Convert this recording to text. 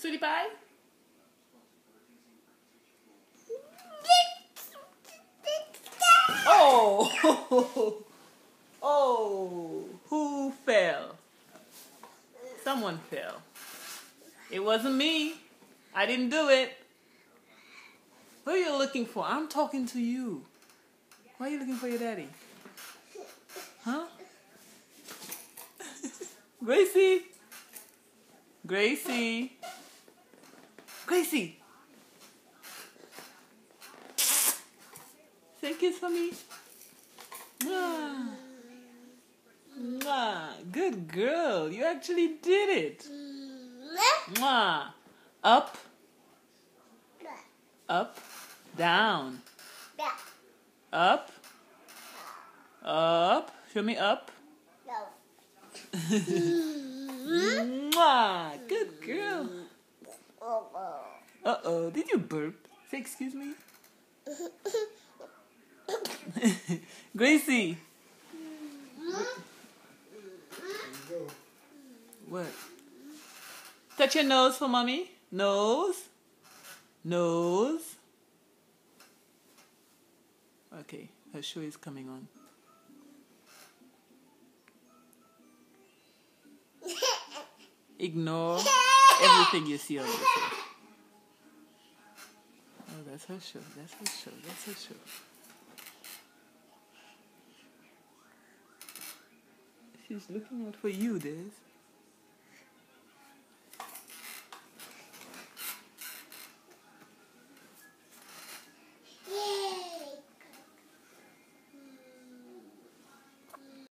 Sweetie pie? Oh! Oh! Who fell? Someone fell. It wasn't me. I didn't do it. Who are you looking for? I'm talking to you. Why are you looking for your daddy? Huh? Gracie? Gracie? Gracie? Say a kiss for me. Mwah. Mwah. Good girl. You actually did it. Mwah. Up. Up. Down. Up. Up. Show me up. Mwah. Good girl. Uh-oh. Did you burp? Say excuse me. Gracie. What? Touch your nose for mommy. Nose. Nose. Okay, her show is coming on. Ignore everything you see on the show. Oh, that's her show. That's her show. That's her show. She's looking out for you, Des.